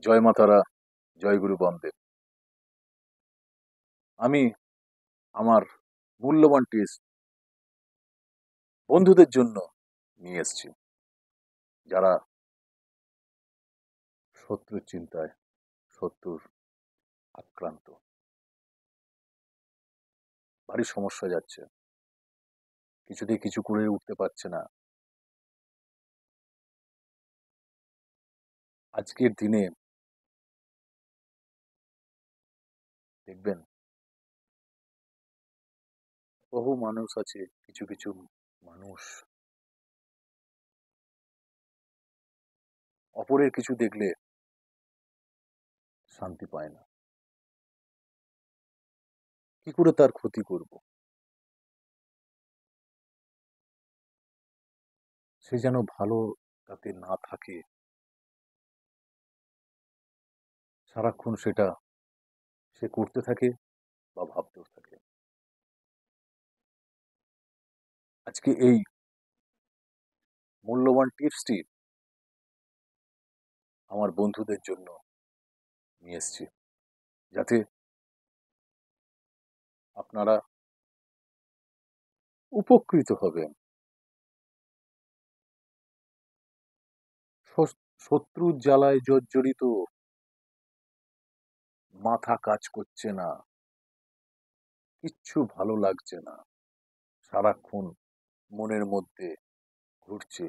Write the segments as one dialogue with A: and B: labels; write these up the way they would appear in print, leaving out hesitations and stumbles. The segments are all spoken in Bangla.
A: জয় মা তারা, জয় গুরু বন্দে। আমি আমার মূল্যবান টিপস বন্ধুদের জন্য নিয়ে এসেছি, যারা শত্রুর চিন্তায়, শত্রুর আক্রান্ত, ভারী সমস্যা যাচ্ছে, কিছুতেই কিছু করে উঠতে পারছে না। আজকের দিনে দেখবেন বহু মানুষ আছে, কিছু কিছু মানুষ অপরের কিছু দেখলে শান্তি পায় না। কি করে তার ক্ষতি করব, সে যেন ভালো তাতে না থাকে, সারাক্ষণ সেটা সে করতে থাকে বা ভাবতেও থাকে। আজকে এই মূল্যবান টিপসটি আমার বন্ধুদের জন্য নিয়ে এসেছি, যাতে আপনারা উপকৃত হবেন। শত্রুর জ্বালায় জর্জরিত, মাথা কাজ করছে না, কিচ্ছু ভালো লাগছে না, সারাক্ষণ মনের মধ্যে ঘুরছে,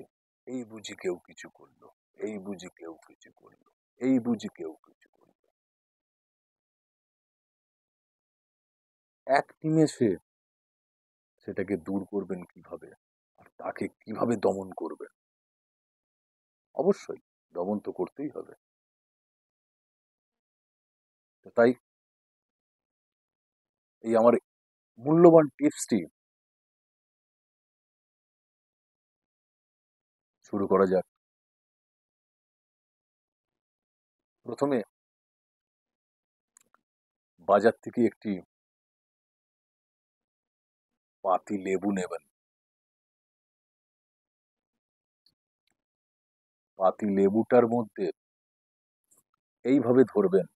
A: এই বুঝি কেউ কিছু করলো, এই বুঝি কেউ কিছু করলো, এই বুঝি কেউ কিছু করলো। এক নিমেষে সেটাকে দূর করবেন কিভাবে, আর তাকে কিভাবে দমন করবেন? অবশ্যই দমন তো করতেই হবে। তো তাই এই আমার মূল্যবান টিপসটি শুরু করা যাক। প্রথমে বাজার থেকে একটি পাতি লেবু নেবেন। পাতি লেবুটার মধ্যে এইভাবে ধরবেন,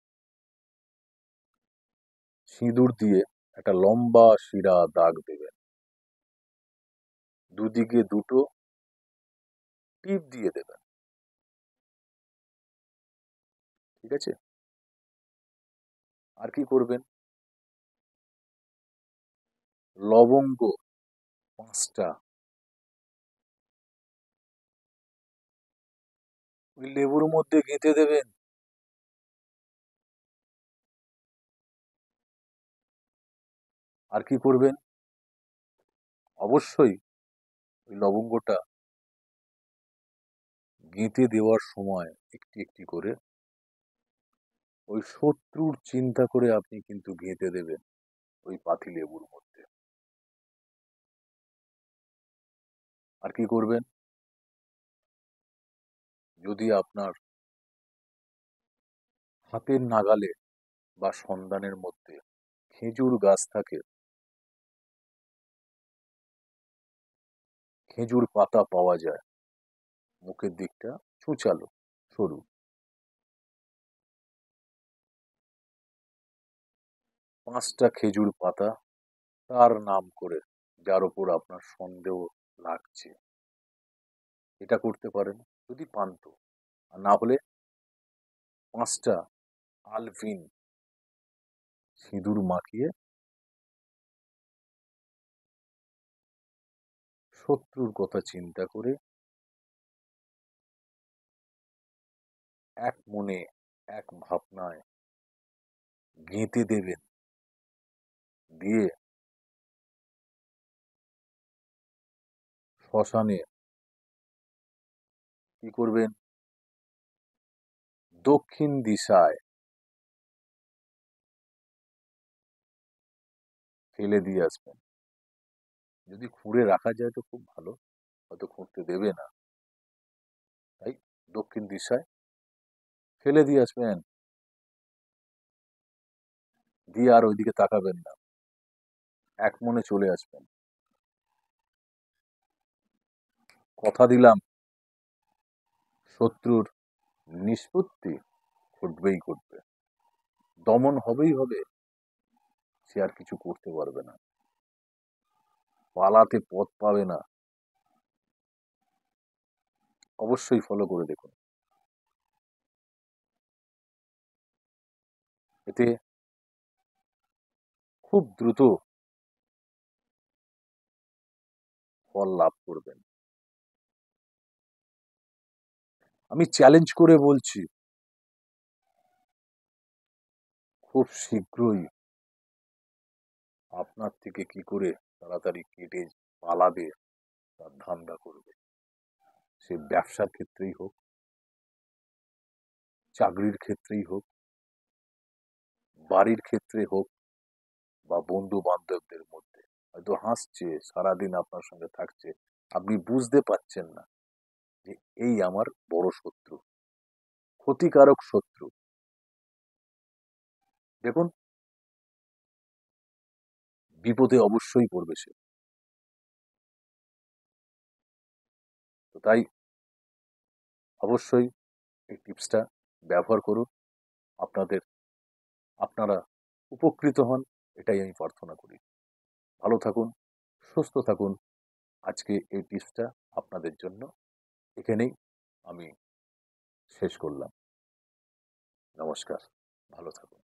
A: সিঁদুর দিয়ে একটা লম্বা শিরা দাগ দেবেন, দুদিকে দুটো টিপ দিয়ে দেবেন। ঠিক আছে? আর কি করবেন? লবঙ্গ 5টা ওই লেবুর মধ্যে গেঁথে দেবেন। আর কি করবেন? অবশ্যই ওই লবঙ্গটা গেঁথে দেওয়ার সময় একটি একটি করে ওই শত্রুর চিন্তা করে আপনি কিন্তু গেঁথে দেবেন ওই পাতি লেবুর মধ্যে। আর কি করবেন? যদি আপনার হাতের নাগালে বা সন্ধানের মধ্যে খেজুর গাছ থাকে, খেজুর পাতা পাওয়া যায়, মুখের দিকটা ছুঁচালো, সরু, 5টা খেজুর পাতা তার নাম করে, যার উপর আপনার সন্দেহ লাগছে, এটা করতে পারেন যদি পান তো। আর না হলে 5টা আলভিন সিঁদুর মাখিয়ে শত্রুর কথা চিন্তা করে এক মনে, এক ভাবনায় গেঁথে দেবেন। দিয়ে শ্মশানে কি করবেন? দক্ষিণ দিশায় ফেলে দিয়ে আসবেন। যদি খুঁড়ে রাখা যায় তো খুব ভালো, হয়তো খুঁড়তে দেবে না, তাই দক্ষিণ দিশায় ফেলে দিয়ে আসবেন। দিয়ে আর ওইদিকে তাকাবেন না, এক মনে চলে আসবেন। কথা দিলাম শত্রুর নিষ্পত্তি ঘটবেই ঘটবে, দমন হবেই হবে, সে আর কিছু করতে পারবে না, পালাতে পথ পাবে না। অবশ্যই ফলো করে দেখুন, এতে খুব দ্রুত ফল লাভ করবেন। আমি চ্যালেঞ্জ করে বলছি, খুব শীঘ্রই আপনার থেকে কি করে তাড়াতাড়ি কেটে পালাবে তার ধান্দা করবে। সে ব্যবসার ক্ষেত্রেই হোক, চাকরির ক্ষেত্রেই হোক, বাড়ির ক্ষেত্রে হোক, বা বন্ধু বান্ধবদের মধ্যে। হয়তো হাসছে, সারাদিন আপনার সঙ্গে থাকছে, আপনি বুঝতে পারছেন না যে এই আমার বড় শত্রু, ক্ষতিকারক শত্রু। দেখুন, বিপদে অবশ্যই পড়বে সে। তো তাই অবশ্যই এই টিপসটা ব্যবহার করুন, আপনাদের আপনারা উপকৃত হন, এটাই আমি প্রার্থনা করি। ভালো থাকুন, সুস্থ থাকুন। আজকে এই টিপসটা আপনাদের জন্য এখানেই আমি শেষ করলাম। নমস্কার, ভালো থাকুন।